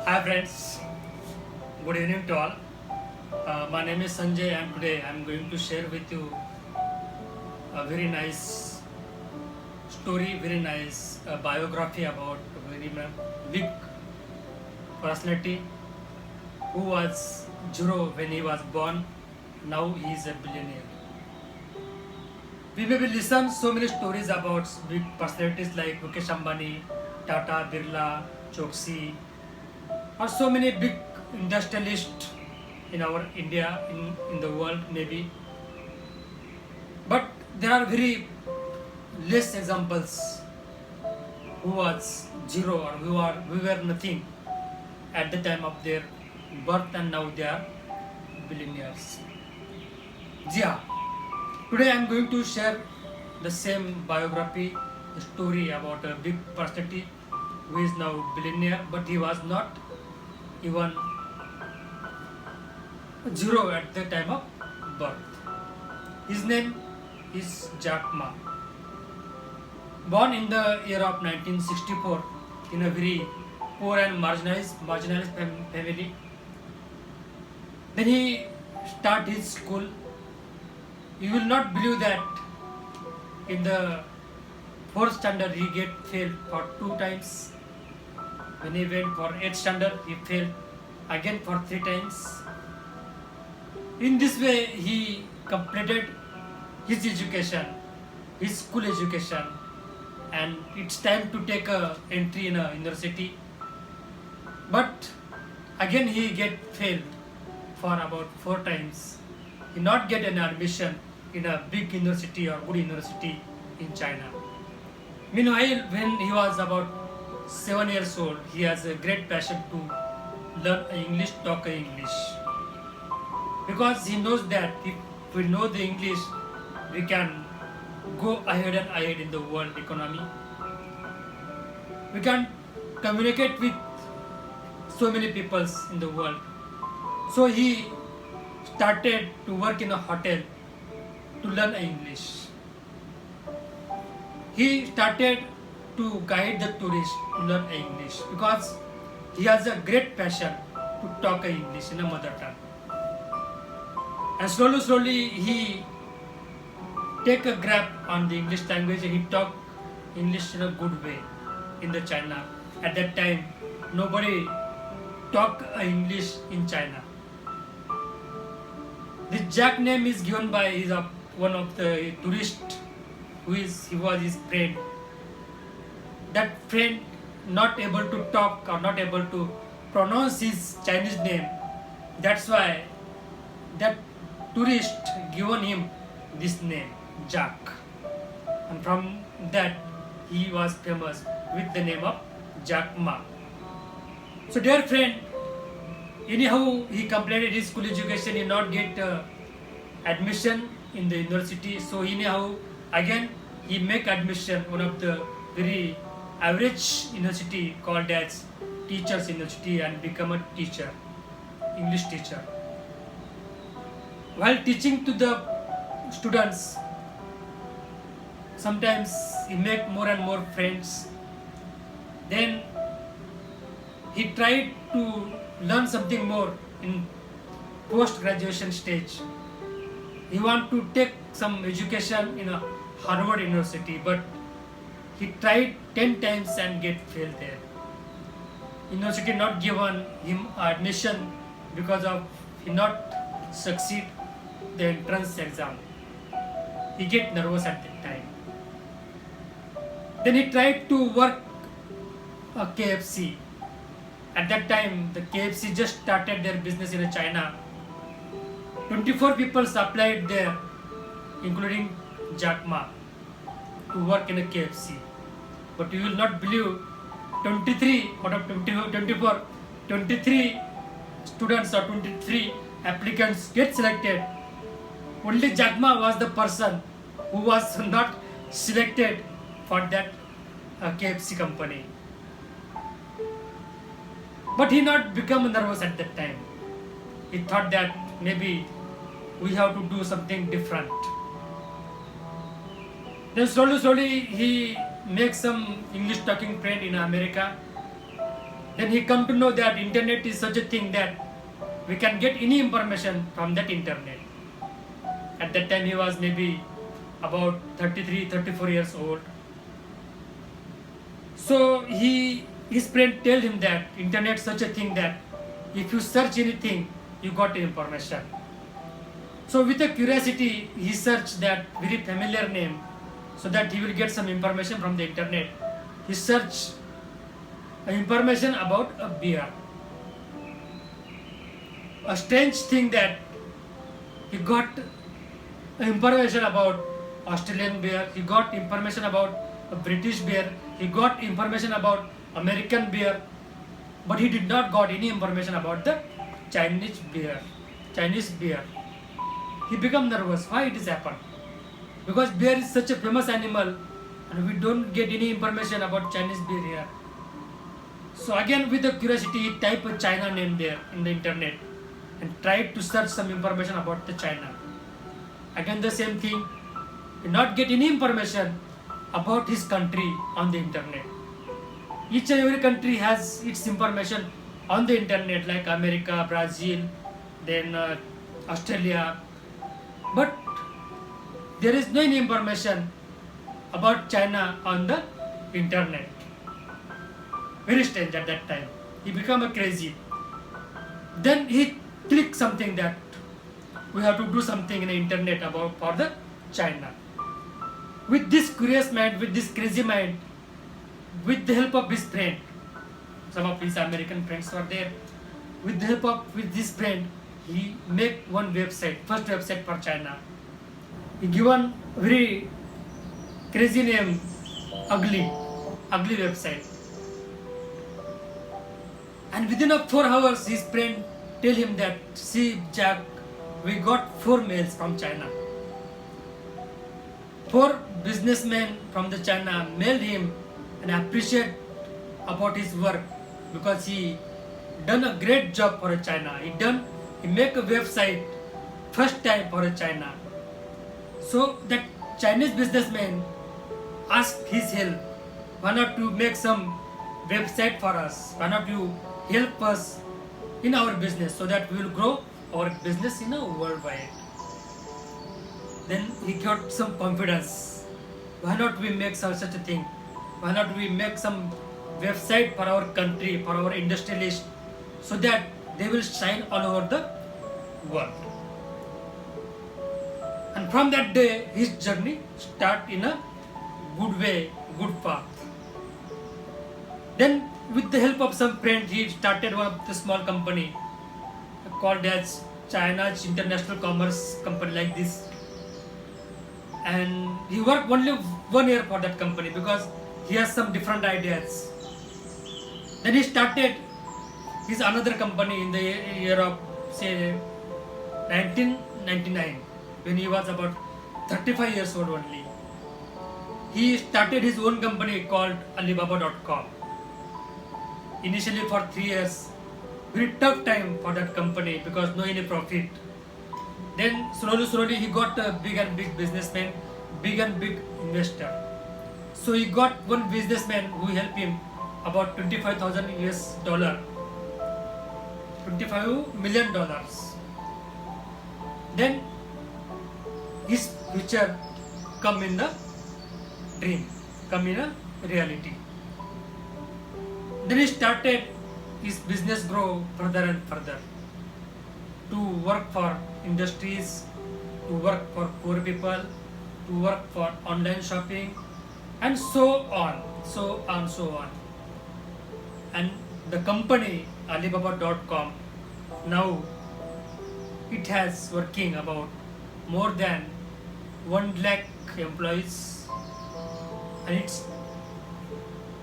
Hi friends, good evening to all. My name is Sanjay and today I am going to share with you a very nice story, very nice biography about a very big personality who was zero when he was born. Now he is a billionaire. We may be listen so many stories about big personalities like Mukesh Ambani, Tata, Birla, Choksi, or so many big industrialists in our India, in the world maybe. But there are very less examples who was zero or who were nothing at the time of their birth and now they are billionaires. Yeah, today I am going to share the same biography, the story about a big personality who is now billionaire, but he was not even zero at the time of birth. His name is Jack Ma. Born in the year of 1964 in a very poor and marginalized family. Then he start his school. You will not believe that in the fourth standard he get failed for 2 times. When he went for 8th standard he failed again for 3 times. In this way he completed his education, his school education, and it's time to take a entry in a university. But again he get failed for about 4 times. He not get an admission in a big university or good university in China. Meanwhile, when he was about 7 years old, he has a great passion to learn English, talk English. Because he knows that if we know the English, we can go ahead and ahead in the world economy. We can communicate with so many peoples in the world. So he started to work in a hotel to learn English. He started to guide the tourists to learn English because he has a great passion to talk English in a mother tongue. And slowly he take a grab on the English language and he talk English in a good way in the China. At that time, nobody talk English in China. The Jack name is given by one of the tourist he was his friend. That friend not able to talk or not able to pronounce his Chinese name. That's why that tourist given him this name, Jack. And from that he was famous with the name of Jack Ma. So dear friend, anyhow he completed his school education, he not get admission in the university. So anyhow again he make admission one of the very average university called as Teachers University and become a teacher, English teacher. While teaching to the students, sometimes he make more and more friends. Then he tried to learn something more in post-graduation stage. He want to take some education in a Harvard University, but he tried 10 times and get failed there. University not given him admission because of he not succeed the entrance exam. He get nervous at that time. Then he tried to work a KFC. At that time, the KFC just started their business in China. 24 people applied there, including Jack Ma, to work in a KFC. But you will not believe 23 out of 24, 23 students or 23 applicants get selected. Only Jack Ma was the person who was not selected for that KFC company. But he not become nervous at that time. He thought that maybe we have to do something different. Then slowly he makes some English talking friend in America. Then he come to know that internet is such a thing that we can get any information from that internet. At that time he was maybe about 33, 34 years old. So his friend tell him that internet is such a thing that if you search anything, you got information. So with a curiosity, he searched that very familiar name so that he will get some information from the internet. He searched information about a beer. A strange thing that he got information about Australian beer, he got information about a British beer, he got information about American beer, but he did not got any information about the Chinese beer. He become nervous. Why it is happened? Because beer is such a famous animal and we don't get any information about Chinese beer here. So again with the curiosity he type a China name there in the internet and tried to search some information about the China. Again the same thing, he not get any information about his country on the internet. Each and every country has its information on the internet like America, Brazil, then Australia, but there is no any information about China on the internet. Very strange at that time. He become a crazy. Then he clicked something that we have to do something in the internet about for the China. With this curious mind, with this crazy mind, with the help of his friend, some of his American friends were there. With the help of with this friend, he make one website, first website for China. He given very crazy name, ugly website. And within of 4 hours, his friend tell him that, see Jack, we got 4 mails from China. 4 businessmen from the China mailed him and appreciate about his work because he done a great job for China. He make a website first time for China. So that Chinese businessman asked his help. Why not you make some website for us? Why not you help us in our business so that we will grow our business in a worldwide? Then he got some confidence. Why not we make such a thing? Why not we make some website for our country, for our industrialists, so that they will shine all over the world. And from that day, his journey start in a good way, good path. Then with the help of some friend, he started one of the small company called as China's International Commerce Company like this. And he worked only 1 year for that company because he has some different ideas. Then he started his another company in the year of say 1999 when he was about 35 years old only. He started his own company called Alibaba.com. Initially for 3 years, very tough time for that company because no any profit. Then slowly he got a big and big businessman, big and big investor. So he got one businessman who helped him about $25,000, $25 million. Then his future come in the dream, come in a reality. Then he started his business grow further and further to work for industries, to work for poor people, to work for online shopping, and so on. And the company Alibaba.com now it has working about more than 1 lakh employees, and its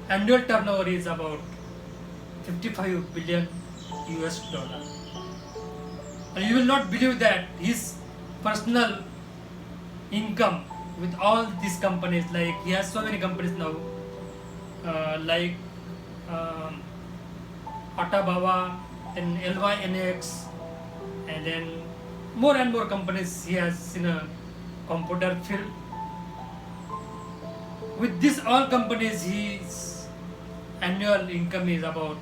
annual turnover is about $55 billion. And you will not believe that his personal income with all these companies, like he has so many companies now, like Alibaba and LYNX, and then more and more companies he has in a computer field. With this all companies, his annual income is about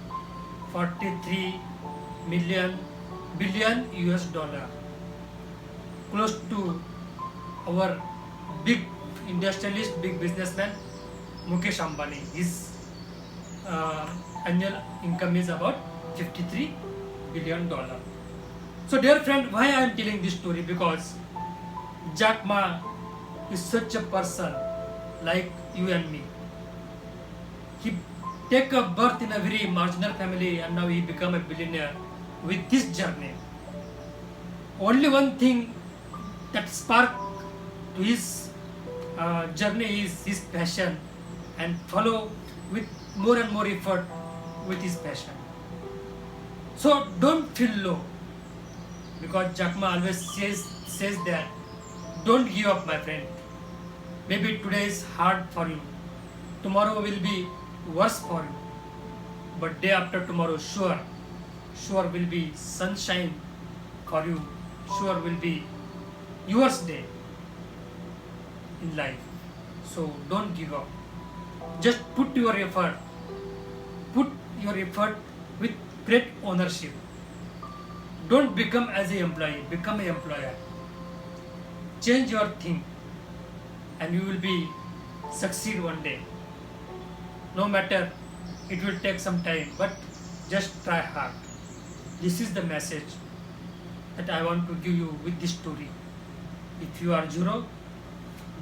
43 billion US dollar, close to our big industrialist, big businessman Mukesh Ambani. His annual income is about 53 billion dollar. So dear friend, why I am telling this story? Because Jack Ma is such a person like you and me. He take a birth in a very marginal family and now he become a billionaire with this journey. Only one thing that spark to his journey is his passion and follow with more and more effort with his passion. So don't feel low, because Jack Ma always says that don't give up, my friend. Maybe today is hard for you, tomorrow will be worse for you, but day after tomorrow sure will be sunshine for you, sure will be yours day in life. So don't give up, just put your effort with great ownership. Don't become as an employee, become an employer. Change your thing and you will be succeed one day. No matter it will take some time, but just try hard. This is the message that I want to give you with this story. If you are zero,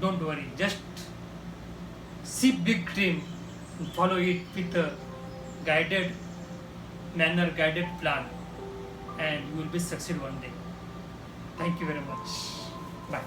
don't worry, just see big dream and follow it with a guided manner, guided plan, and you will be succeed one day. Thank you very much. Bye.